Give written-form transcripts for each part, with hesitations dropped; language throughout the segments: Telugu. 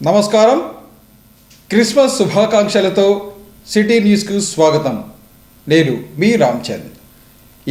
నమస్కారం. క్రిస్మస్ శుభాకాంక్షలతో సిటీ న్యూస్కు స్వాగతం. నేను మీ రామ్చంద్.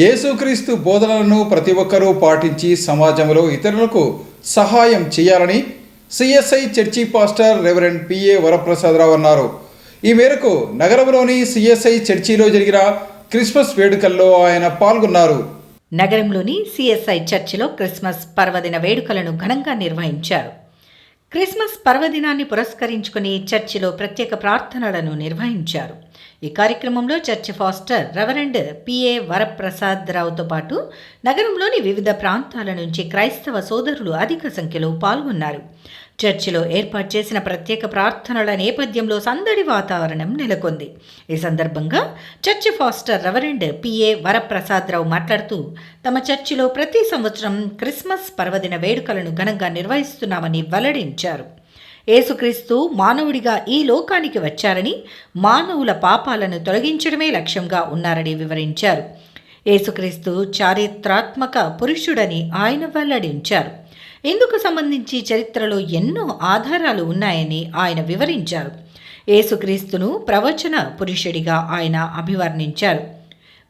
యేసుక్రీస్తు బోధనలను ప్రతి ఒక్కరూ పాటించి సమాజంలో ఇతరులకు సహాయం చేయాలని CSI church pastor reverend PA Varaprasadarao అన్నారు. ఈ మేరకు నగరంలోని సిఎస్ఐ చర్చిలో జరిగిన క్రిస్మస్ వేడుకల్లో ఆయన పాల్గొన్నారు. నగరంలోని సిఎస్ఐ చర్చిలో క్రిస్మస్ పర్వదిన వేడుకలను ఘనంగా నిర్వహించారు. క్రిస్మస్ పర్వదినాన్ని పురస్కరించుకుని చర్చిలో ప్రత్యేక ప్రార్థనలను నిర్వహించారు. ఈ కార్యక్రమంలో చర్చి పాస్టర్ రెవరెండ్ పిఏ వరప్రసాదరావుతో పాటు నగరంలోని వివిధ ప్రాంతాల నుంచి క్రైస్తవ సోదరులు అధిక సంఖ్యలో పాల్గొన్నారు. చర్చిలో ఏర్పాటు చేసిన ప్రత్యేక ప్రార్థనల నేపథ్యంలో సందడి వాతావరణం నెలకొంది. ఈ సందర్భంగా church pastor reverend PA Varaprasadarao మాట్లాడుతూ తమ చర్చిలో ప్రతి సంవత్సరం క్రిస్మస్ పర్వదిన వేడుకలను ఘనంగా నిర్వహిస్తున్నామని వెల్లడించారు. యేసుక్రీస్తు మానవుడిగా ఈ లోకానికి వచ్చారని, మానవుల పాపాలను తొలగించడమే లక్ష్యంగా ఉన్నారని వివరించారు. యేసుక్రీస్తు చారిత్రాత్మక పురుషుడని ఆయన వెల్లడించారు. ఇందుకు సంబంధించి చరిత్రలో ఎన్నో ఆధారాలు ఉన్నాయని ఆయన వివరించారు. యేసుక్రీస్తును ప్రవచన పురుషుడిగా ఆయన అభివర్ణించారు.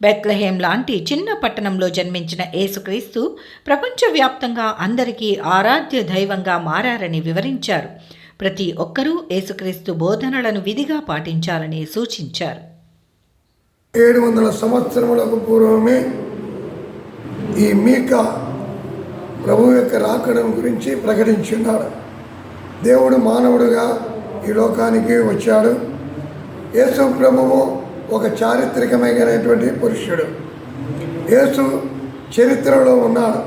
బెత్లెహేం లాంటి చిన్న పట్టణంలో జన్మించిన యేసుక్రీస్తు ప్రపంచవ్యాప్తంగా అందరికీ ఆరాధ్య దైవంగా మారారని వివరించారు. ప్రతి ఒక్కరూ యేసుక్రీస్తు బోధనలను విధిగా పాటించాలని సూచించారు. 700 సంవత్సరములకు పూర్వమే ఈ మీకా ప్రభు యొక్క రాకడం గురించి ప్రకటించున్నాడు. దేవుడు మానవుడుగా ఈ లోకానికి వచ్చాడు. యేసు ప్రభువు ఒక చారిత్రకమైనటువంటి పురుషుడు. యేసు చరిత్రలో ఉన్నాడు.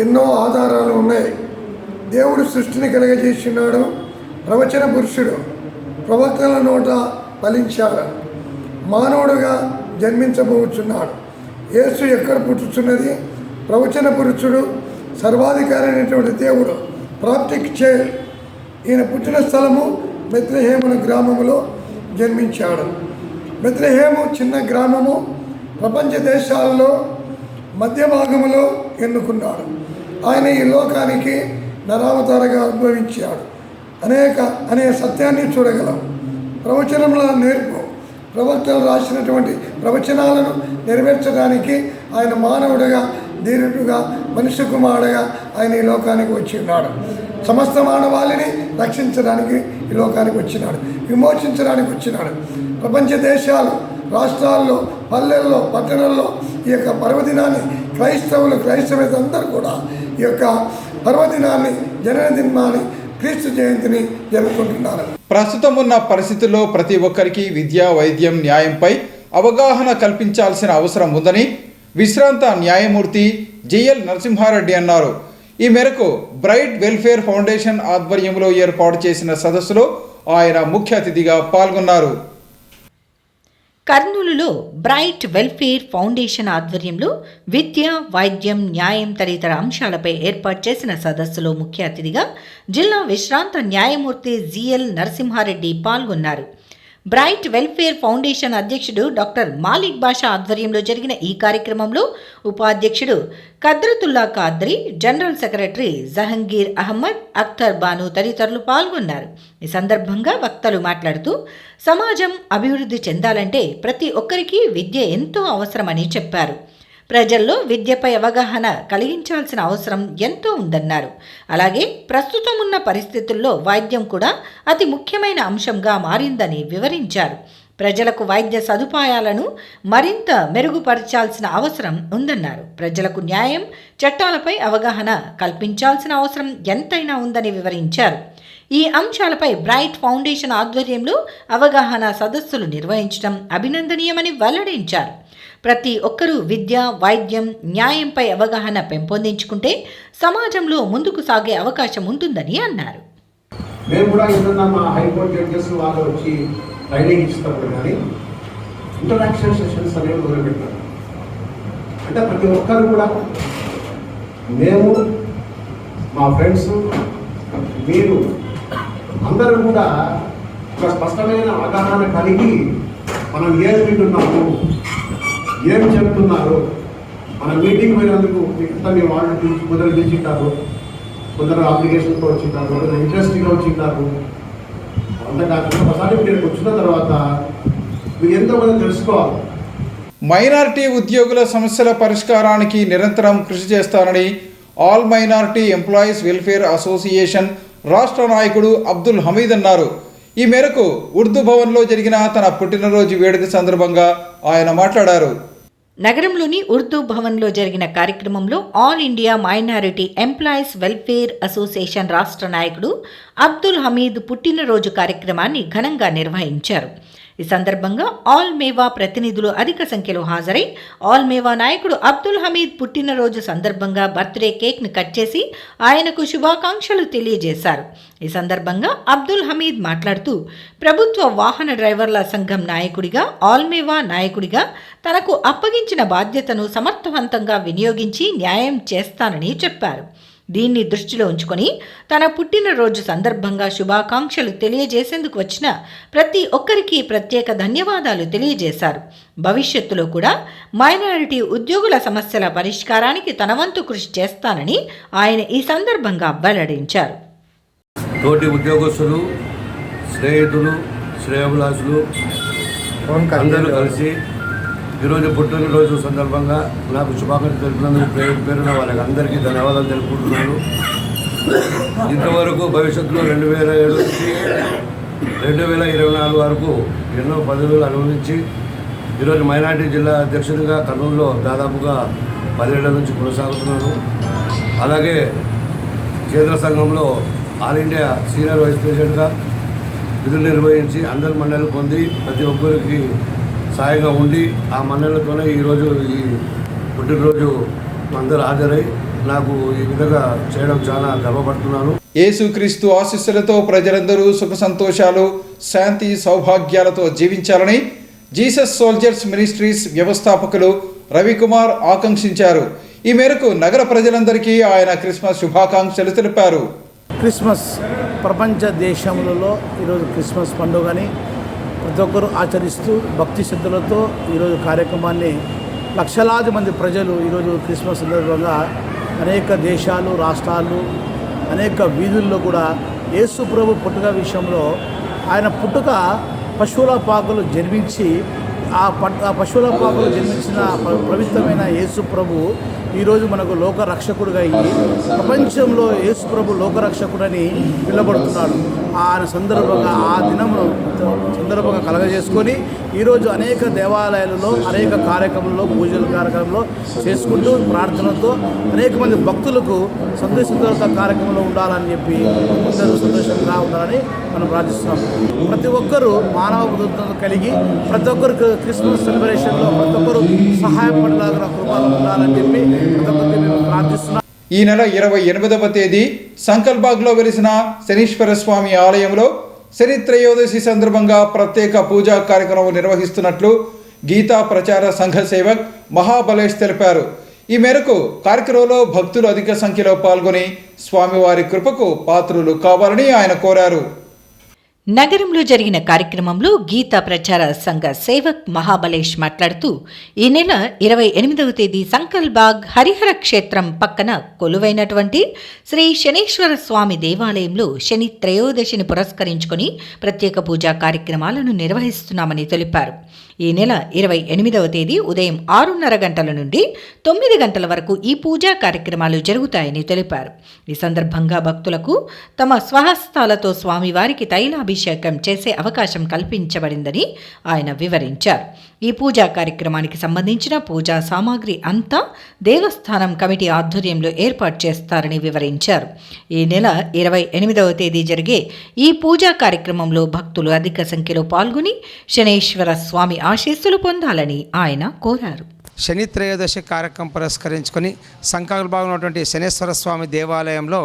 ఎన్నో ఆధారాలు ఉన్నాయి. దేవుడు సృష్టిని కలగజేసినాడు. ప్రవచన పురుషుడు, ప్రవక్తల నోట ఫలించాడు. మానవుడుగా జన్మించబోచున్నాడు. యేసు ఎక్కడ పుట్టుచున్నది? ప్రవచన పురుషుడు, సర్వాధికారి అయినటువంటి దేవుడు, ప్రాప్టిక్ చైల్డ్. ఈయన పుట్టిన స్థలము బెత్లెహేము గ్రామములో జన్మించాడు. బెత్లెహేము చిన్న గ్రామము, ప్రపంచ దేశాల్లో మధ్య భాగములో ఎన్నుకున్నాడు. ఆయన ఈ లోకానికి నరావతారగా ఉద్భవించాడు. అనే సత్యాన్ని చూడగలం. ప్రవచనముల నేర్పు, ప్రవక్తలు రాసినటువంటి ప్రవచనాలను నెరవేర్చడానికి ఆయన మానవుడిగా, ధీరుడుగా, మనుష్య కుమారుడుగా ఆయన ఈ లోకానికి వచ్చి ఉన్నాడు. సమస్త మానవాళిని రక్షించడానికి ఈ లోకానికి వచ్చినాడు, విమోచించడానికి వచ్చినాడు. ప్రపంచ దేశాలు, రాష్ట్రాల్లో, పల్లెల్లో, పట్టణాల్లో ఈ యొక్క పర్వదినాన్ని క్రైస్తవేతరందరూ కూడా ఈ యొక్క పర్వదినాన్ని, జన్మదినాన్ని, క్రీస్తు జయంతిని జరుపుకుంటున్నారు. ప్రస్తుతం ఉన్న పరిస్థితుల్లో ప్రతి ఒక్కరికి విద్య, వైద్యం, న్యాయంపై అవగాహన కల్పించాల్సిన అవసరం ఉందని విశ్రాంత న్యాయమూర్తి జిఎల్ నరసింహారెడ్డి అన్నారు. ఈ మేరకు బ్రైట్ వెల్ఫేర్ ఫౌండేషన్ ఆధ్వర్యంలో ఏర్పాటు చేసిన సదస్సులో ఆయన ముఖ్య అతిథిగా పాల్గొన్నారు. కర్నూలులో బ్రైట్ వెల్ఫేర్ ఫౌండేషన్ ఆధ్వర్యంలో విద్య, వైద్యం, న్యాయం తదితర అంశాలపై ఏర్పాటు చేసిన సదస్సులో ముఖ్య అతిథిగా జిల్లా విశ్రాంత న్యాయమూర్తి జిఎల్ నరసింహారెడ్డి పాల్గొన్నారు. బ్రైట్ వెల్ఫేర్ ఫౌండేషన్ అధ్యక్షుడు డాక్టర్ మాలిక్ బాషా ఆధ్వర్యంలో జరిగిన ఈ కార్యక్రమంలో ఉపాధ్యక్షుడు కద్రతుల్లా ఖాద్రీ, జనరల్ సెక్రటరీ జహంగీర్ అహ్మద్, అఖ్తర్ బాను తదితరులు పాల్గొన్నారు. ఈ సందర్భంగా వక్తలు మాట్లాడుతూ సమాజం అభివృద్ధి చెందాలంటే ప్రతి ఒక్కరికి విద్య ఎంతో అవసరమని చెప్పారు. ప్రజల్లో విద్యపై అవగాహన కలిగించాల్సిన అవసరం ఎంతో ఉందన్నారు. అలాగే ప్రస్తుతం ఉన్న పరిస్థితుల్లో వైద్యం కూడా అతి ముఖ్యమైన అంశంగా మారిందని వివరించారు. ప్రజలకు వైద్య సదుపాయాలను మరింత మెరుగుపరచాల్సిన అవసరం ఉందన్నారు. ప్రజలకు న్యాయం, చట్టాలపై అవగాహన కల్పించాల్సిన అవసరం ఎంతైనా ఉందని వివరించారు. ఈ అంశాలపై బ్రైట్ ఫౌండేషన్ ఆధ్వర్యంలో అవగాహన సదస్సులు నిర్వహించడం అభినందనీయమని వెల్లడించారు. ప్రతి ఒక్కరూ విద్య, వైద్యం, న్యాయంపై అవగాహన పెంపొందించుకుంటే సమాజంలో ముందుకు సాగే అవకాశం ఉంటుందని అన్నారు. మేము కూడా ఏదన్నా మా హైకోర్టు జడ్జెస్ వాళ్ళు వచ్చి ట్రైనింగ్ ఇస్తారు, కానీ ఇంటరాక్షన్ సెషన్స్ అనేవి మొదలుపెట్టారు. అంటే ప్రతి ఒక్కరు కూడా, మేము, మా ఫ్రెండ్స్, మీరు అందరూ కూడా ఒక స్పష్టమైన అవగాహన కలిగి మనం ఏం వింటున్నాము, ఏం చెప్తున్నారు, మన మీటింగ్ పోయినందుకు మిగతా మీ వాళ్ళు మొదలు దించుంటారు, కొందరు అప్లికేషన్తో వచ్చింటారు, కొందరు ఇంట్రెస్టింగ్గా వచ్చింటారు. అంత కాకుండా ఒకసారి మీరు వచ్చిన తర్వాత మీరు ఎంతో మంది తెలుసుకోవాలి. మైనారిటీ ఉద్యోగుల సమస్యల పరిష్కారానికి నిరంతరం కృషి చేస్తానని all minority employees welfare association రాష్ట్ర నాయకుడు అబ్దుల్ హమీద్ అన్నారు. ఈ మేరకు ఉర్దూ భవన్లో జరిగిన తన పుట్టినరోజు వేడుక సందర్భంగా ఆయన మాట్లాడారు. నగరంలోని ఉర్దూ భవన్లో జరిగిన కార్యక్రమంలో all India minority employees welfare association రాష్ట్ర నాయకుడు అబ్దుల్ హమీద్ పుట్టినరోజు కార్యక్రమాన్ని ఘనంగా నిర్వహించారు. ఈ సందర్భంగా ఆల్ మేవా ప్రతినిధులు అధిక సంఖ్యలో హాజరై ఆల్ మేవా నాయకుడు అబ్దుల్ హమీద్ పుట్టినరోజు సందర్భంగా బర్త్డే కేక్ను కట్ చేసి ఆయనకు శుభాకాంక్షలు తెలియజేశారు. ఈ సందర్భంగా అబ్దుల్ హమీద్ మాట్లాడుతూ ప్రభుత్వ వాహన డ్రైవర్ల సంఘం నాయకుడిగా ఆల్ మేవా నాయకుడిగా తనకు అప్పగించిన బాధ్యతను సమర్థవంతంగా వినియోగించి న్యాయం చేస్తానని చెప్పారు. దీన్ని దృష్టిలో ఉంచుకొని తన పుట్టినరోజు సందర్భంగా శుభాకాంక్షలు తెలియజేసేందుకు వచ్చిన ప్రతి ఒక్కరికి ప్రత్యేక ధన్యవాదాలు తెలియజేశారు. భవిష్యత్తులో కూడా మైనారిటీ ఉద్యోగుల సమస్యల పరిష్కారానికి తన వంతు కృషి చేస్తానని ఆయన ఈ సందర్భంగా వెల్లడించారు. తోటి ఉద్యోగస్తులు, స్నేహితులు, శ్రేయోభిలాషులు అందరూ కలిసి ఈరోజు పుట్టినరోజు సందర్భంగా నాకు శుభాకాంక్షలు తెలిపినందుకు పేరున వాళ్ళకి అందరికీ ధన్యవాదాలు తెలుపుకుంటున్నాను. ఇంతవరకు భవిష్యత్తులో 2007 నుంచి 2024 వరకు ఎన్నో పదవులు అనుభవించి ఈరోజు మైనార్టీ జిల్లా అధ్యక్షుడిగా కర్నూలులో దాదాపుగా 10 ఏళ్ల నుంచి కొనసాగుతున్నాను. అలాగే కేంద్ర సంఘంలో ఆల్ ఇండియా సీనియర్ వైస్ ప్రెసిడెంట్గా విధులు నిర్వహించి అందరి మన్నలు పొంది ప్రతి ఒక్కరికి సాయంగా ఉండి ఆ మన్నలతోనే ఈరోజు ఈ పుట్టినరోజు అందరూ హాజరై నాకు ఈ విధంగా చేయడం చాలా గర్వపడుతున్నాను. యేసుక్రీస్తు ఆశీస్సులతో ప్రజలందరూ సుఖ సంతోషాలు, శాంతి, సౌభాగ్యాలతో జీవించాలని జీసస్ సోల్జర్స్ మినిస్ట్రీస్ వ్యవస్థాపకులు రవికుమార్ ఆకాంక్షించారు. ఈ మేరకు నగర ప్రజలందరికీ ఆయన క్రిస్మస్ శుభాకాంక్షలు తెలిపారు. క్రిస్మస్ ప్రపంచ దేశములలో ఈరోజు క్రిస్మస్ పండుగని ప్రతి ఒక్కరూ ఆచరిస్తూ భక్తి శ్రద్ధలతో ఈరోజు కార్యక్రమాన్ని లక్షలాది మంది ప్రజలు ఈరోజు క్రిస్మస్ సందర్భంగా అనేక దేశాలు, రాష్ట్రాలు, అనేక వీధుల్లో కూడా యేసు ప్రభు పుట్టుక విషయంలో ఆయన పుట్టుక పశువుల పాకలు జన్మించి ఆ పశువుల పాకలు జన్మించిన పవిత్రమైన యేసు ప్రభు ఈరోజు మనకు లోకరక్షకుడుగా అయ్యి ప్రపంచంలో యేసు ప్రభు లోకరక్షకుడని పిలువబడుతున్నాడు. ఆయన సందర్భంగా ఆ దినమును సందర్భంగా కలగజేసుకొని ఈరోజు అనేక దేవాలయాలలో అనేక కార్యక్రమంలో పూజల కార్యక్రమంలో చేసుకుంటూ ప్రార్థనతో అనేక మంది భక్తులకు సంతోషంతో కార్యక్రమంలో ఉండాలని చెప్పి అందరూ సంతోషంగా ఉండాలని మనం ప్రార్థిస్తున్నాం. ప్రతి ఒక్కరూ మానవ బుద్ధితో కలిగి ప్రతి ఒక్కరు క్రిస్మస్ సెలబ్రేషన్లో ప్రతి ఒక్కరు సహాయపడలాగా కృపలో ఉండాలని చెప్పి ప్రతి ఒక్కరికి మేము ప్రార్థిస్తున్నాం. ఈ నెల 28వ తేదీ సంకల్బాగ్లో వెలిసిన శనీశ్వర స్వామి ఆలయంలో శని త్రయోదశి సందర్భంగా ప్రత్యేక పూజా కార్యక్రమం నిర్వహిస్తున్నట్లు గీతా ప్రచార సంఘ సేవక్ మహాబలేష్ తెలిపారు. ఈ మేరకు కార్యక్రమంలో భక్తులు అధిక సంఖ్యలో పాల్గొని స్వామివారి కృపకు పాత్రులు కావాలని ఆయన కోరారు. నగరంలో జరిగిన కార్యక్రమంలో గీతా ప్రచార సంఘ సేవక్ మహాబలేష్ మాట్లాడుతూ ఈ నెల 28వ తేదీ సంకల్బాగ్ హరిహర క్షేత్రం పక్కన కొలువైనటువంటి శ్రీ శనీశ్వర స్వామి దేవాలయంలో శని త్రయోదశిని పురస్కరించుకొని ప్రత్యేక పూజా కార్యక్రమాలను నిర్వహిస్తున్నామని తెలిపారు. ఈ నెల 28వ తేదీ ఉదయం 6:30 గంటల నుండి 9 గంటల వరకు ఈ పూజా కార్యక్రమాలు జరుగుతాయని తెలిపారు. ఈ సందర్భంగా భక్తులకు తమ స్వహస్తాలతో స్వామివారికి తైలాభిషేకం చేసే అవకాశం కల్పించబడిందని ఆయన వివరించారు. ఈ పూజా కార్యక్రమానికి సంబంధించిన పూజా సామాగ్రి అంతా దేవస్థానం కమిటీ ఆధ్వర్యంలో ఏర్పాటు చేస్తారని వివరించారు. ఈ నెల 28వ తేదీ జరిగే ఈ పూజా కార్యక్రమంలో భక్తులు అధిక సంఖ్యలో పాల్గొని శనీశ్వర స్వామి ఆశీస్సులు పొందాలని ఆయన కోరారు. శని త్రయోదశి కార్యక్రమం పురస్కరించుకొని సంకల్పంగా ఉన్నటువంటి శనేశ్వర స్వామి దేవాలయంలో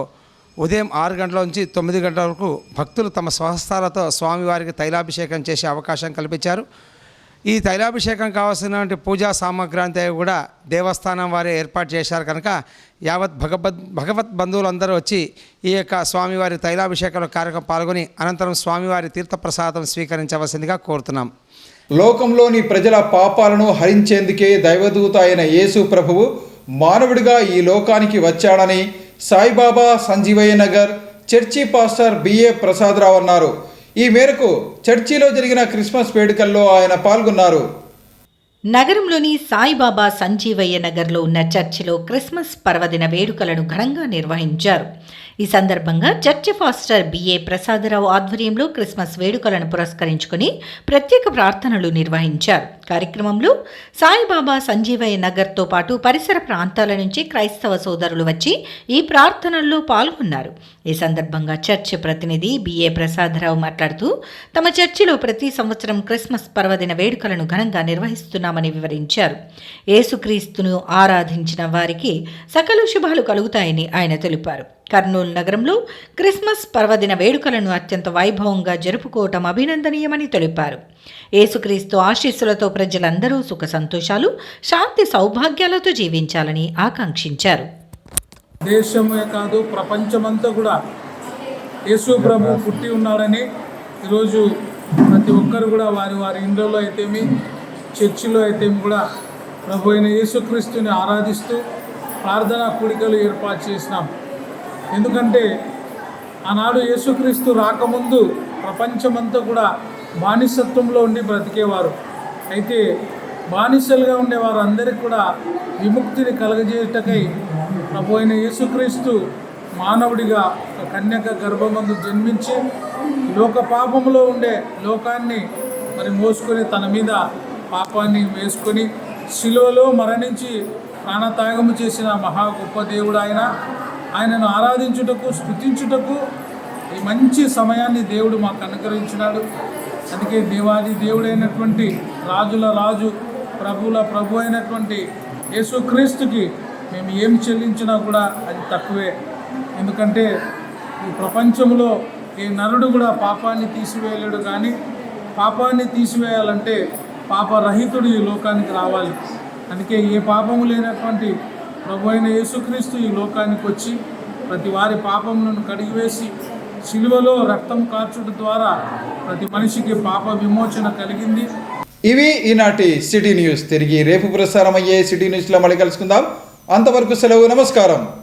ఉదయం 6 గంటల నుంచి 9 గంటల వరకు భక్తులు తమ స్వహస్తాలతో స్వామివారికి తైలాభిషేకం చేసే అవకాశం కల్పించారు. ఈ తైలాభిషేకం కావాల్సినటువంటి పూజా సామగ్రి అంతా కూడా దేవస్థానం వారే ఏర్పాటు చేశారు కనుక యావత్ భగవత్ బంధువులందరూ వచ్చి ఈ యొక్క స్వామివారి తైలాభిషేకంలో కార్యక్రమం పాల్గొని అనంతరం స్వామివారి తీర్థప్రసాదం స్వీకరించవలసిందిగా కోరుతున్నాం. లోకంలోని ప్రజల పాపాలను హరించేందుకే దైవదూత అయిన యేసు ప్రభువు మానవుడిగా ఈ లోకానికి వచ్చాడని Saibaba Sanjeevaiah Nagar church pastor BA Prasadarao అన్నారు. ఈ మేరకు చర్చిలో జరిగిన క్రిస్మస్ వేడుకల్లో ఆయన పాల్గొన్నారు. నగరంలోని సాయిబాబా సంజీవయ్య నగర్లో ఉన్న చర్చిలో క్రిస్మస్ పర్వదిన వేడుకలను ఘనంగా నిర్వహించారు. ఈ సందర్భంగా చర్చి పాస్టర్ బిఏ ప్రసాదరావు ఆధ్వర్యంలో క్రిస్మస్ వేడుకలను పురస్కరించుకుని ప్రత్యేక ప్రార్థనలు నిర్వహించారు. కార్యక్రమంలో సాయిబాబా సంజీవయ్య నగర్తో పాటు పరిసర ప్రాంతాల నుంచి క్రైస్తవ సోదరులు వచ్చి ఈ ప్రార్థనల్లో పాల్గొన్నారు. ఈ సందర్భంగా చర్చి ప్రతినిధి బిఏ ప్రసాదరావు మాట్లాడుతూ తమ చర్చిలో ప్రతి సంవత్సరం క్రిస్మస్ పర్వదిన వేడుకలను ఘనంగా నిర్వహిస్తున్నామని వివరించారు. యేసుక్రీస్తును ఆరాధించిన వారికి సకల శుభాలు కలుగుతాయని ఆయన తెలిపారు. కర్నూలు నగరంలో క్రిస్మస్ పర్వదిన వేడుకలను అత్యంత వైభవంగా జరుపుకోవటం అభినందనీయమని తెలిపారు. యేసుక్రీస్తు ఆశీస్సులతో ప్రజలందరూ సుఖ సంతోషాలు, శాంతి సౌభాగ్యాలతో జీవించాలని ఆకాంక్షించారు. దేశమే కాదు ప్రపంచమంతా కూడా యేసు ప్రభు పుట్టి ఉన్నాడని ఈరోజు ప్రతి ఒక్కరు కూడా వారి వారి ఇండ్లలో అయితేమి చర్చిలో అయితేమి కూడా ప్రభు అయిన యేసుక్రీస్తుని ఆరాధిస్తూ ప్రార్థనా కూడికలు ఏర్పాటు చేసినాం. ఎందుకంటే ఆనాడు యేసుక్రీస్తు రాకముందు ప్రపంచమంతా కూడా బానిసత్వంలో ఉండి బ్రతికేవారు. అయితే బానిసలుగా ఉండే వారందరికీ కూడా విముక్తిని కలగజేయటకై ప్రభు అయిన యేసుక్రీస్తు మానవుడిగా కన్యక గర్భమందు జన్మించి లోక పాపంలో ఉండే లోకాన్ని మరి మోసుకొని తన మీద పాపాన్ని వేసుకొని శిలువలో మరణించి ప్రాణత్యాగము చేసిన మహా గొప్ప దేవుడు ఆయనను ఆరాధించుటకు, స్తుతించుటకు ఈ మంచి సమయాన్ని దేవుడు మాకు అనుగ్రహించినాడు. అందుకే దేవాది దేవుడైనటువంటి రాజుల రాజు, ప్రభువుల ప్రభు అయినటువంటి యేసుక్రీస్తుకి మేము ఏమి చెల్లించినా కూడా అది తక్కువే. ఎందుకంటే ఈ ప్రపంచంలో ఏ నరుడు కూడా పాపాన్ని తీసివేయలేడు. కానీ పాపాన్ని తీసివేయాలంటే పాపరహితుడు ఈ లోకానికి రావాలి. అందుకే ఏ పాపము లేనటువంటి ప్రభు అయిన యేసుక్రీస్తు ఈ లోకానికి వచ్చి ప్రతి వారి పాపములను కడిగివేసి శిలువలో రక్తం కార్చుట ద్వారా ప్రతి మనిషికి పాప విమోచన కలిగింది. ఇవి ఈనాటి సిటీ న్యూస్. తిరిగి రేపు ప్రసారం అయ్యే సిటీ న్యూస్లో మళ్ళీ కలుసుకుందాం. అంతవరకు సెలవు. నమస్కారం.